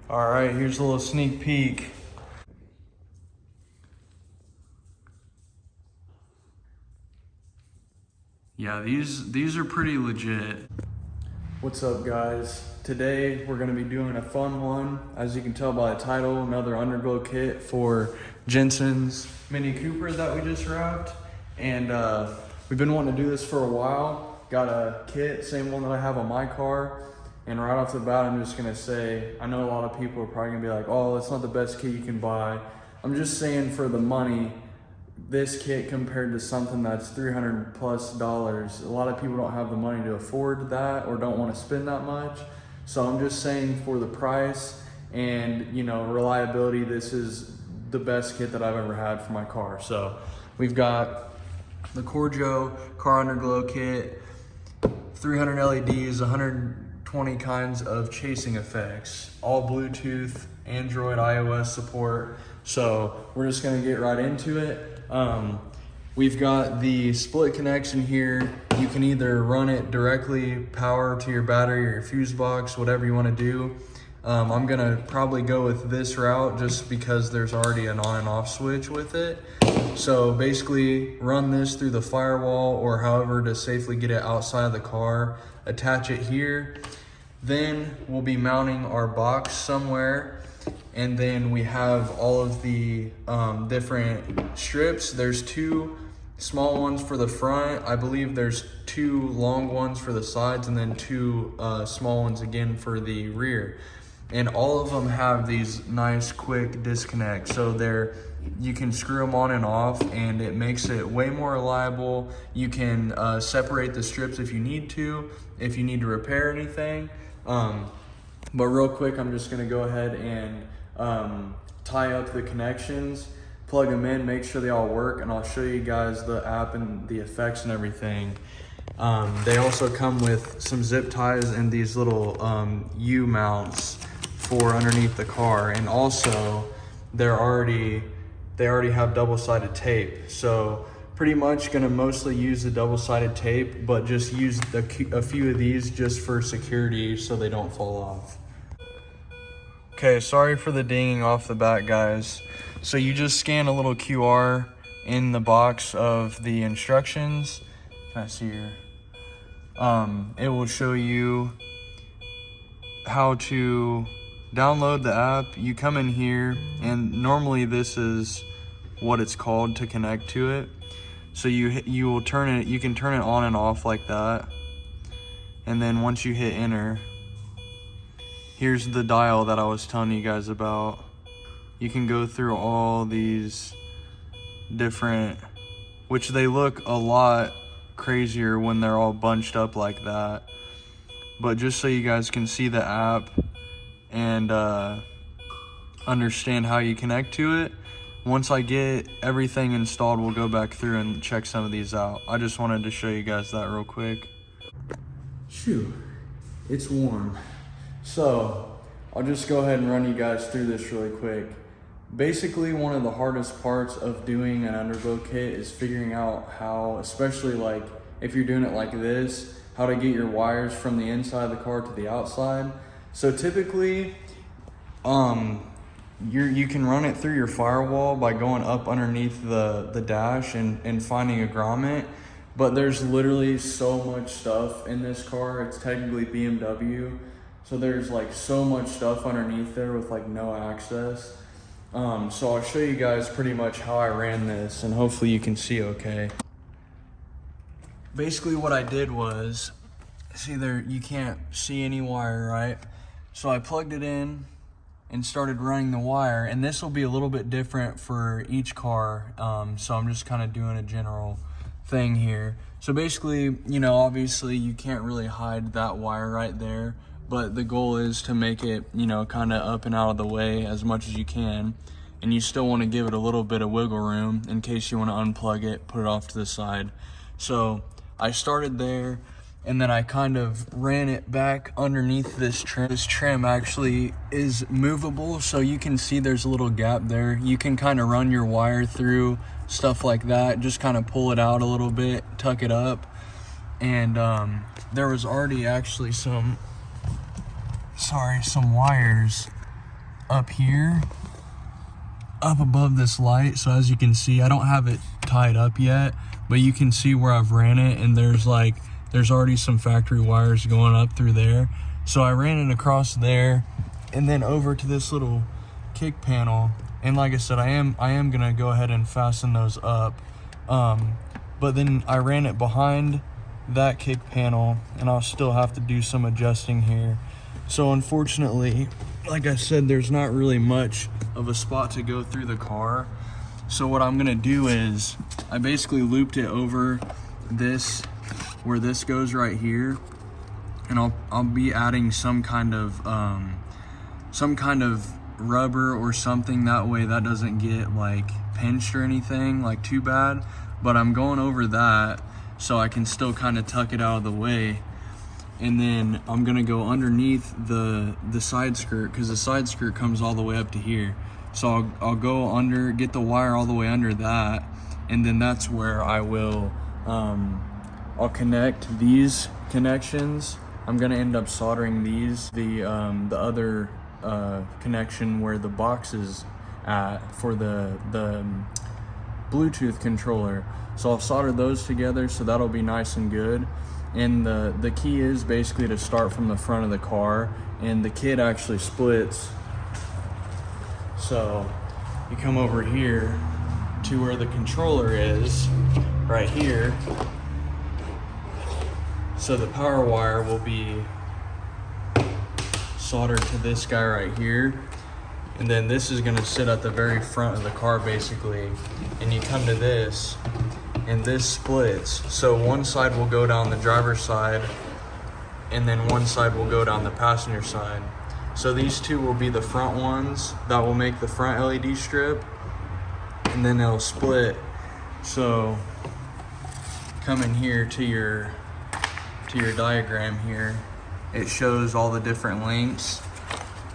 All right, here's a little sneak peek. Yeah, these are pretty legit. What's up, guys? Today we're gonna be doing a fun one. As you can tell by the title, another underglow kit for Jensen's Mini Cooper that we just wrapped. And we've been wanting to do this for a while. Got a kit, same one that I have on my car. And right off the bat, I'm just gonna say, I know a lot of people are probably gonna be like, oh, that's not the best kit you can buy. I'm just saying, for the money, this kit compared to something that's $300+, a lot of people don't have the money to afford that or don't want to spend that much. So I'm just saying, for the price and, you know, reliability, this is the best kit that I've ever had for my car. So we've got the Corjo car underglow kit, 300 LEDs, 120 kinds of chasing effects, all Bluetooth, Android, iOS support. So we're just gonna get right into it. We've got the split connection here. You can either run it directly, power to your battery or your fuse box, whatever you want to do. I'm gonna probably go with this route just because there's already an on and off switch with it. So basically run this through the firewall or however to safely get it outside of the car, attach it here. Then we'll be mounting our box somewhere. And then we have all of the different strips. There's 2 small ones for the front. I believe there's 2 long ones for the sides and then 2 small ones again for the rear. And all of them have these nice quick disconnects. So you can screw them on and off and it makes it way more reliable. You can separate the strips if you need to repair anything. But real quick, I'm just gonna go ahead and tie up the connections, plug them in, make sure they all work, and I'll show you guys the app and the effects and everything. They also come with some zip ties and these little U mounts for underneath the car, and also they already have double-sided tape. So pretty much gonna mostly use the double-sided tape, but just use a few of these just for security so they don't fall off. Okay, sorry for the dinging off the bat, guys. So you just scan a little QR in the box of the instructions. Can I see here? It will show you how to download the app. You come in here, and normally this is what it's called to connect to it. So you will turn it. You can turn it on and off like that, and then once you hit enter, here's the dial that I was telling you guys about. You can go through all these different, which they look a lot crazier when they're all bunched up like that. But just so you guys can see the app and understand how you connect to it, once I get everything installed, we'll go back through and check some of these out. I just wanted to show you guys that real quick. Phew, it's warm. So I'll just go ahead and run you guys through this really quick. Basically, one of the hardest parts of doing an underglow kit is figuring out how, especially like if you're doing it like this, how to get your wires from the inside of the car to the outside. So typically, you can run it through your firewall by going up underneath the dash and finding a grommet. But there's literally so much stuff in this car. It's technically BMW. So there's like so much stuff underneath there with like no access. So I'll show you guys pretty much how I ran this and hopefully you can see okay. Basically what I did was, see there, you can't see any wire, right? So I plugged it in and started running the wire, and this will be a little bit different for each car. So I'm just kind of doing a general thing here. So basically, you know, obviously you can't really hide that wire right there, but the goal is to make it, you know, kind of up and out of the way as much as you can. And you still want to give it a little bit of wiggle room in case you want to unplug it, put it off to the side. So I started there, and then I kind of ran it back underneath this trim. This trim actually is movable, so you can see there's a little gap there. You can kind of run your wire through, stuff like that, just kind of pull it out a little bit, tuck it up. And there was already actually some wires up here, up above this light. So as you can see, I don't have it tied up yet, but you can see where I've ran it, and there's already some factory wires going up through there. So I ran it across there and then over to this little kick panel. And like I said, I am gonna go ahead and fasten those up. But then I ran it behind that kick panel, and I'll still have to do some adjusting here. So unfortunately, like I said, there's not really much of a spot to go through the car. So what I'm gonna do is I basically looped it over this, where this goes right here, and I'll be adding some kind of rubber or something, that way that doesn't get like pinched or anything like too bad. But I'm going over that so I can still kind of tuck it out of the way. And then I'm gonna go underneath the side skirt, because the side skirt comes all the way up to here. So I'll go under, get the wire all the way under that, and then that's where I will I'll connect these connections. I'm gonna end up soldering these, the other connection where the box is at for the Bluetooth controller. So I'll solder those together, so that'll be nice and good. And the key is basically to start from the front of the car, and the kit actually splits. So you come over here to where the controller is, right here. So the power wire will be soldered to this guy right here. And then this is gonna sit at the very front of the car basically. And you come to this, and this splits. So one side will go down the driver's side, and then one side will go down the passenger side. So these two will be the front ones that will make the front LED strip, and then it'll split. So come in here to your diagram here, it shows all the different links,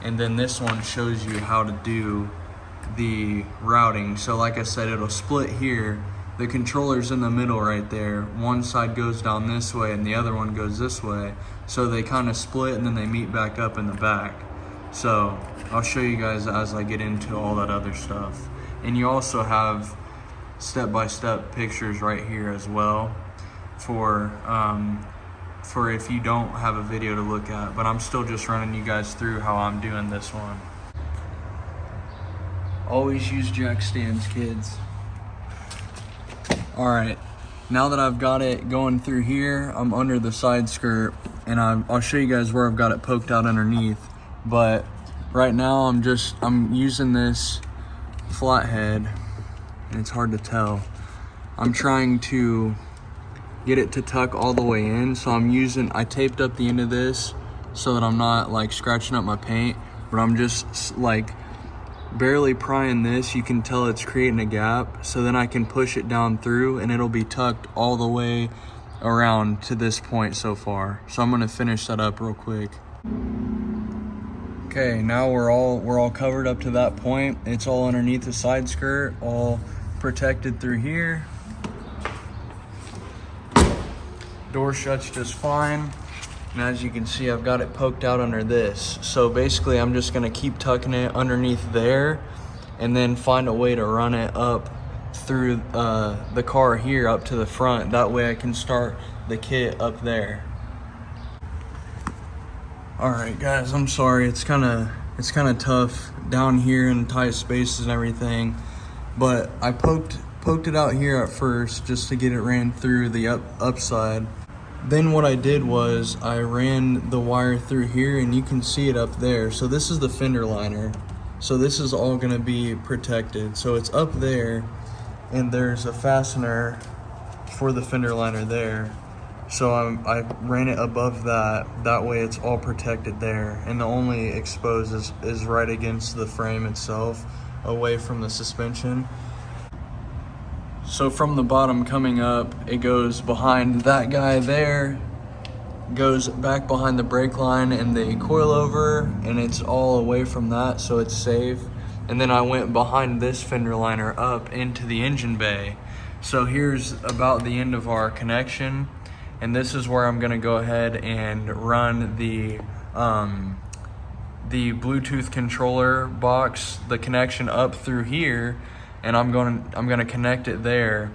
and then this one shows you how to do the routing. So like I said, it'll split here. The controller's in the middle right there. One side goes down this way and the other one goes this way. So they kind of split and then they meet back up in the back. So I'll show you guys as I get into all that other stuff. And you also have step-by-step pictures right here as well for if you don't have a video to look at, but I'm still just running you guys through how I'm doing this one. Always use jack stands, kids. All right, now that I've got it going through here, I'm under the side skirt, and I'll show you guys where I've got it poked out underneath. But right now I'm using this flathead, and it's hard to tell. I'm trying to get it to tuck all the way in. So I taped up the end of this so that I'm not like scratching up my paint, but I'm just like barely prying this. You can tell it's creating a gap, so then I can push it down through and it'll be tucked all the way around to this point so far. So I'm gonna finish that up real quick. Okay, now we're all covered up to that point. It's all underneath the side skirt, all protected through here. Door shuts just fine, and as you can see, I've got it poked out under this. So basically I'm just gonna keep tucking it underneath there, and then find a way to run it up through the car here up to the front. That way I can start the kit up there. All right guys, I'm sorry, it's kind of tough down here in tight spaces and everything, but I poked it out here at first just to get it ran through the upside. Then what I did was I ran the wire through here, and you can see it up there. So this is the fender liner. So this is all gonna be protected. So it's up there, and there's a fastener for the fender liner there. So I ran it above that. That way it's all protected there. And the only exposed is right against the frame itself, away from the suspension. So from the bottom coming up, it goes behind that guy there, goes back behind the brake line and the coilover, and it's all away from that, so it's safe. And then I went behind this fender liner up into the engine bay. So here's about the end of our connection, and this is where I'm gonna go ahead and run the the Bluetooth controller box, the connection up through here, and I'm gonna connect it there,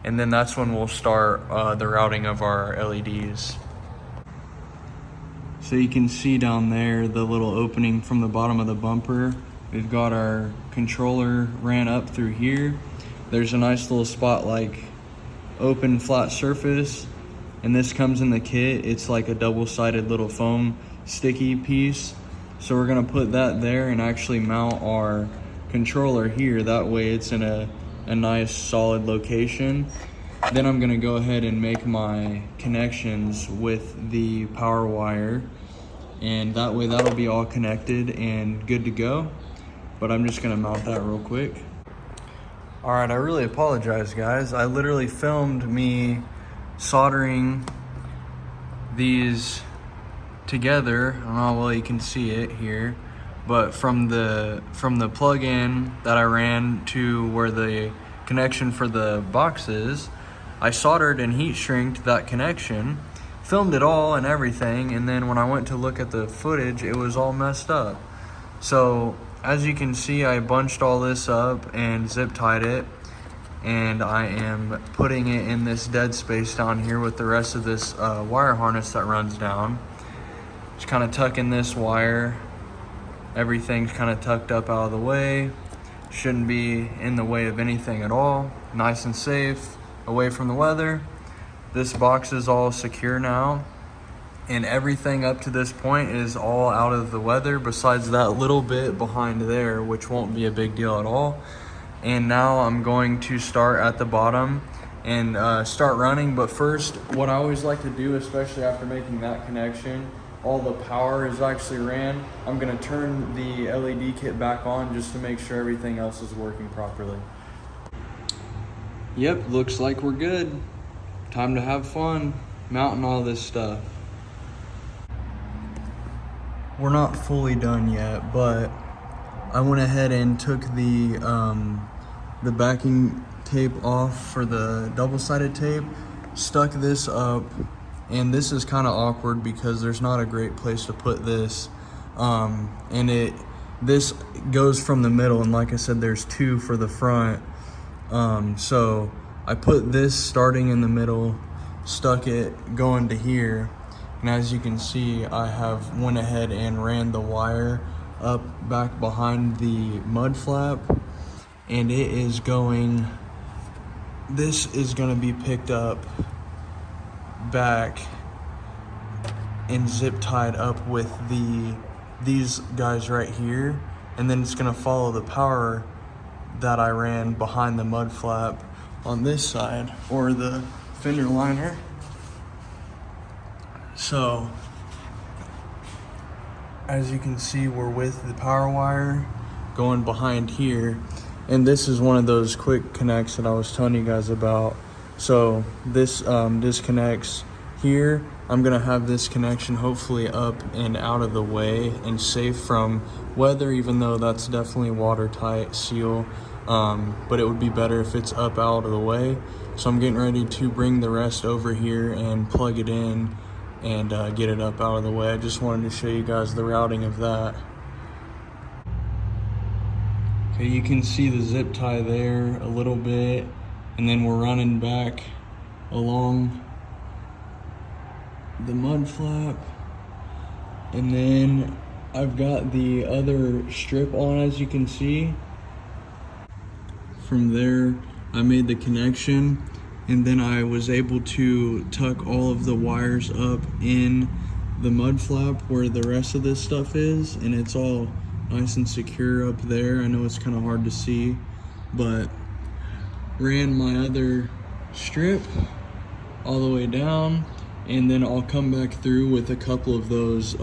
and then that's when we'll start the routing of our LEDs. So you can see down there the little opening from the bottom of the bumper. We've got our controller ran up through here. There's a nice little spot like open flat surface, and this comes in the kit. It's like a double-sided little foam sticky piece. So we're gonna put that there and actually mount our controller here. That way it's in a nice solid location. Then I'm gonna go ahead and make my connections with the power wire, and that way that'll be all connected and good to go. But I'm just gonna mount that real quick. All right, I really apologize, guys. I literally filmed me soldering these together. I don't know how well you can see it here, but from the plug-in that I ran to where the connection for the box is, I soldered and heat shrinked that connection, filmed it all and everything, and then when I went to look at the footage, it was all messed up. So as you can see, I bunched all this up and zip tied it, and I am putting it in this dead space down here with the rest of this wire harness that runs down. Just kind of tucking this wire. Everything's kind of tucked up out of the way. Shouldn't be in the way of anything at all. Nice and safe, away from the weather. This box is all secure now, and everything up to this point is all out of the weather besides that little bit behind there, which won't be a big deal at all. And now I'm going to start at the bottom and start running. But first, what I always like to do, especially after making that connection, all the power is actually ran. I'm gonna turn the LED kit back on just to make sure everything else is working properly. Yep, looks like we're good. Time to have fun, mounting all this stuff. We're not fully done yet, but I went ahead and took the backing tape off for the double-sided tape, stuck this up, and this is kind of awkward because there's not a great place to put this, and this goes from the middle, and like I said, there's two for the front. So I put this starting in the middle, stuck it going to here, and as you can see, I have went ahead and ran the wire up back behind the mud flap, and it is going, this is going to be picked up back and zip tied up with these guys right here, and then it's going to follow the power that I ran behind the mud flap on this side, or the fender liner. So as you can see, we're with the power wire going behind here, and this is one of those quick connects that I was telling you guys about. So this disconnects here. I'm gonna have this connection hopefully up and out of the way and safe from weather, even though that's definitely watertight seal, but it would be better if it's up out of the way. So I'm getting ready to bring the rest over here and plug it in and get it up out of the way. I just wanted to show you guys the routing of that. Okay, you can see the zip tie there a little bit, and then we're running back along the mud flap, and then I've got the other strip on, as you can see. From there I made the connection, and then I was able to tuck all of the wires up in the mud flap where the rest of this stuff is, and it's all nice and secure up there. I know it's kind of hard to see, but ran my other strip all the way down, and then I'll come back through with a couple of those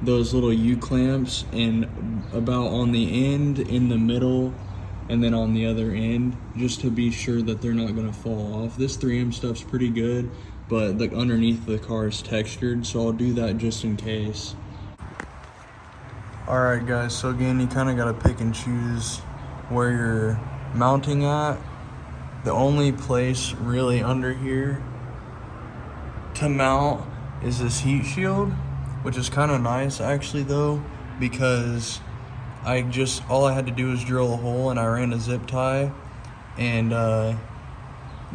little U-clamps, and about on the end, in the middle, and then on the other end, just to be sure that they're not gonna fall off. This 3M stuff's pretty good, but the underneath the car is textured, so I'll do that just in case. All right guys, so again, you kind of gotta pick and choose where you're mounting at. The only place really under here to mount is this heat shield, which is kind of nice actually though, because all I had to do was drill a hole and I ran a zip tie. And the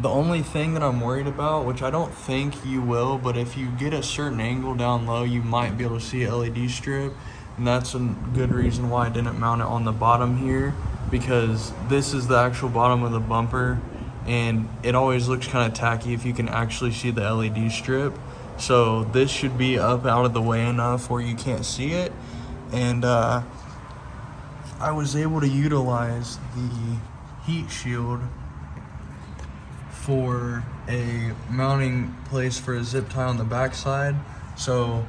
only thing that I'm worried about, which I don't think you will, but if you get a certain angle down low, you might be able to see an LED strip. And that's a good reason why I didn't mount it on the bottom here, because this is the actual bottom of the bumper, and it always looks kind of tacky if you can actually see the LED strip. So this should be up out of the way enough where you can't see it. And I was able to utilize the heat shield for a mounting place for a zip tie on the backside. So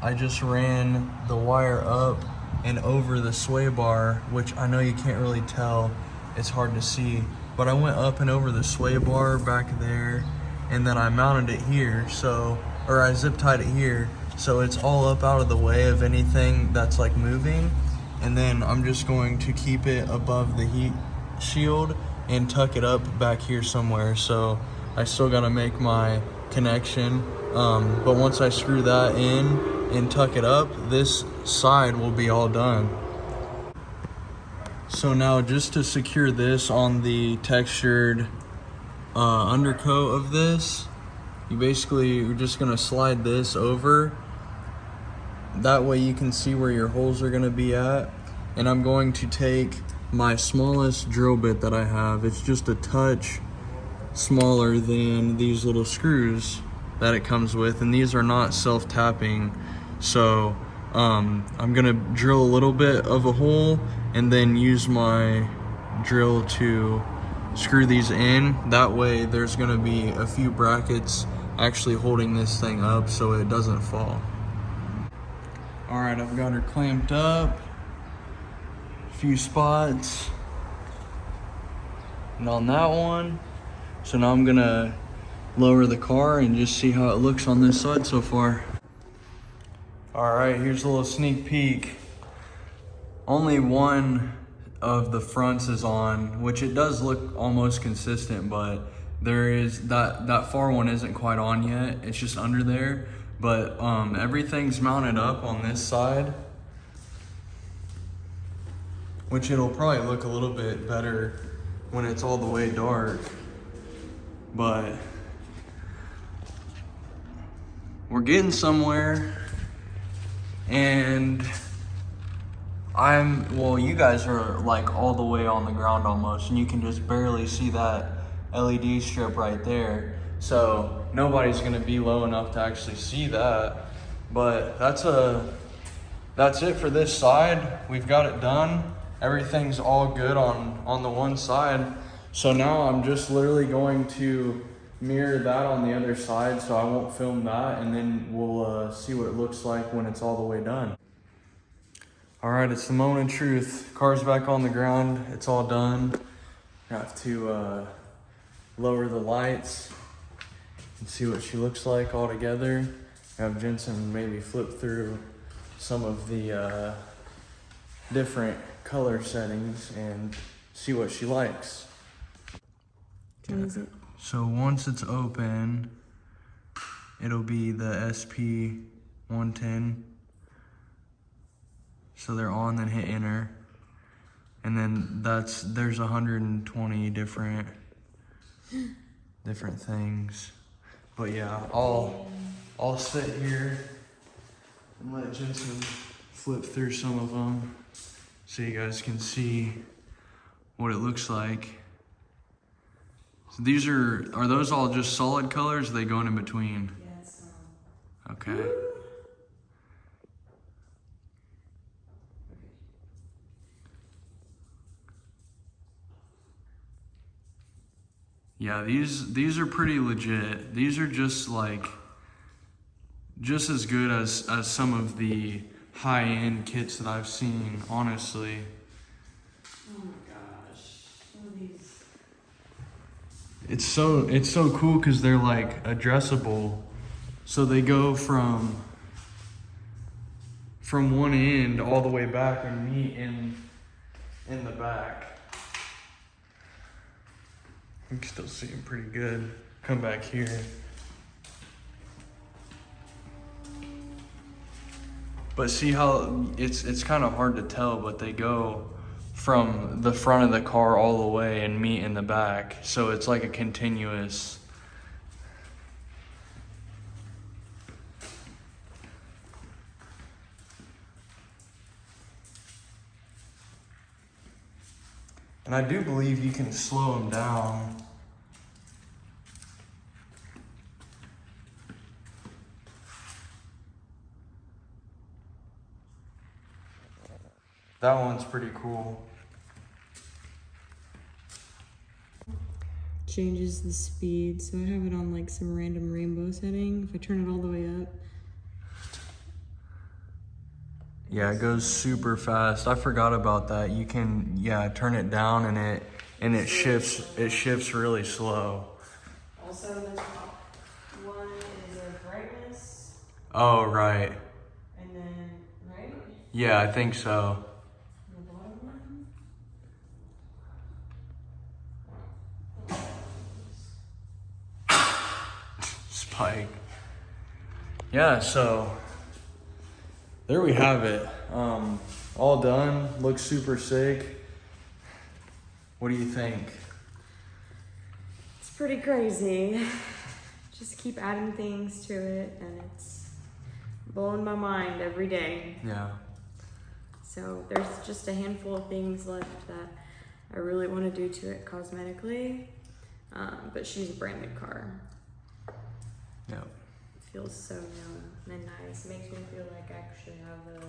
I just ran the wire up and over the sway bar, which I know you can't really tell, it's hard to see, but I went up and over the sway bar back there, and then I mounted it here, or I zip tied it here, so it's all up out of the way of anything that's like moving. And then I'm just going to keep it above the heat shield and tuck it up back here somewhere. So I still gotta make my connection, but once I screw that in and tuck it up, this side will be all done. So now, just to secure this on the textured undercoat of this, you're just gonna slide this over. That way you can see where your holes are gonna be at. And I'm going to take my smallest drill bit that I have. It's just a touch smaller than these little screws that it comes with, and these are not self-tapping. So I'm gonna drill a little bit of a hole and then use my drill to screw these in. That way there's gonna be a few brackets actually holding this thing up so it doesn't fall. All right, I've got her clamped up, a few spots, and on that one. So now I'm gonna lower the car and just see how it looks on this side so far. All right, here's a little sneak peek. Only one of the fronts is on, which it does look almost consistent, but there is that far one isn't quite on yet. It's just under there, but everything's mounted up on this side, which it'll probably look a little bit better when it's all the way dark. But we're getting somewhere, and you guys are like all the way on the ground almost, and you can just barely see that LED strip right there. So nobody's gonna be low enough to actually see that. But that's it for this side. We've got it done. Everything's all good on the one side. So now I'm just literally going to mirror that on the other side, so I won't film that, and then we'll see what it looks like when it's all the way done. All right, it's the moment of truth. Car's back on the ground, it's all done. I have to lower the lights and see what she looks like all together. Have Jensen maybe flip through some of the different color settings and see what she likes. So once it's open, it'll be the SP 110. So they're on, then hit enter. And then there's 120 different things. But yeah, I'll sit here and let Jensen flip through some of them so you guys can see what it looks like. So these are those all just solid colors, or are they going in between? Yes. Okay. Yeah, these are pretty legit. These are just as good as some of the high-end kits that I've seen, honestly. Oh my gosh. Some of these. It's so cool because they're like addressable. So they go from one end all the way back and meet in the back. You can still see them pretty good. Come back here. But see how it's kind of hard to tell, but they go from the front of the car all the way and meet in the back. So it's like a continuous. And I do believe you can slow them down. That one's pretty cool. Changes the speed, so I have it on like some random rainbow setting. If I turn it all the way up. Yeah, it goes super fast. I forgot about that. You can, yeah, turn it down and it shifts really slow. Also, the top one is a brightness, Oh, right. and then, right? Yeah, I think so. And the bottom one. Spike. Yeah, so there we have it. All done. Looks super sick. What do you think? It's pretty crazy. Just keep adding things to it, and it's blowing my mind every day. Yeah. So there's just a handful of things left that I really want to do to it cosmetically, but she's a brand new car. Yeah. It feels so new and nice. Makes me feel like I actually have a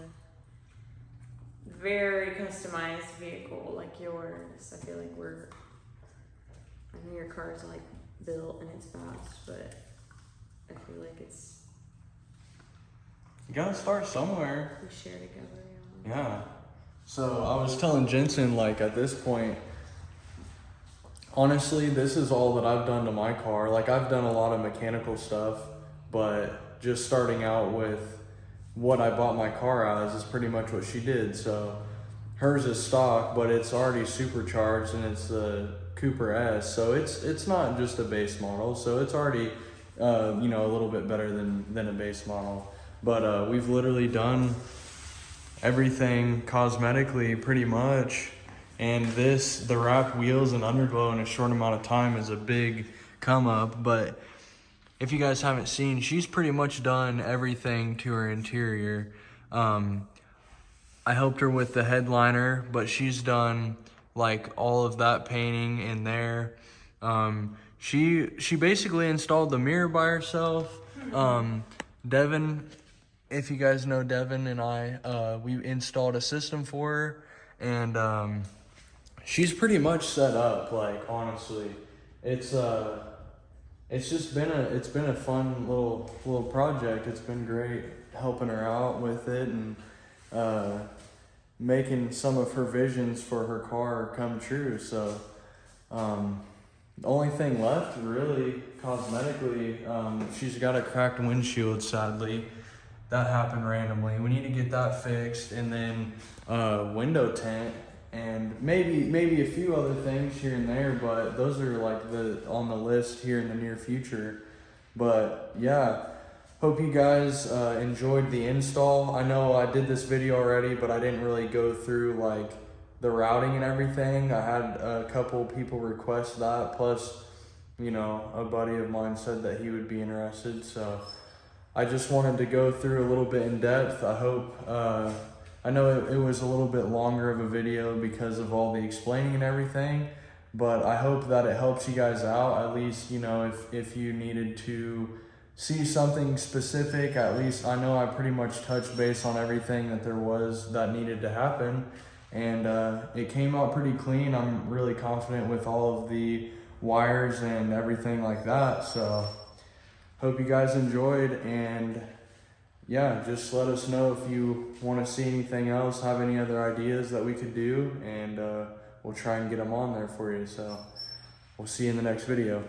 very customized vehicle like yours. I feel like I know your car's like built and it's fast, but I feel like it's, You gotta start somewhere. we share together. Yeah. So I was telling Jensen, like, at this point, honestly, this is all that I've done to my car. Like, I've done a lot of mechanical stuff, but just starting out with what I bought my car as is pretty much what she did. So hers is stock, but it's already supercharged, and it's the Cooper S. So it's not just a base model. So it's already, a little bit better than a base model. But we've literally done everything cosmetically pretty much. And the wrapped wheels and underglow in a short amount of time is a big come up. But if you guys haven't seen, she's pretty much done everything to her interior. I helped her with the headliner, but she's done like all of that painting in there. She basically installed the mirror by herself. Devin, if you guys know Devin and I, we installed a system for her, and she's pretty much set up. Like, honestly, it's just been a fun little project. It's been great helping her out with it and making some of her visions for her car come true. So the only thing left really cosmetically, she's got a cracked windshield, sadly. That happened randomly. We need to get that fixed, and then window tint, and maybe a few other things here and there, but those are like on the list here in the near future. But yeah, hope you guys enjoyed the install. I know I did this video already, but I didn't really go through like the routing and everything. I had a couple people request that, plus a buddy of mine said that he would be interested, so I just wanted to go through a little bit in depth. I hope, I know it was a little bit longer of a video because of all the explaining and everything, but I hope that it helps you guys out. At least, if you needed to see something specific, at least I know I pretty much touched base on everything that needed to happen. And it came out pretty clean. I'm really confident with all of the wires and everything like that. So hope you guys enjoyed, and yeah, just let us know if you want to see anything else, have any other ideas that we could do, and we'll try and get them on there for you. So we'll see you in the next video.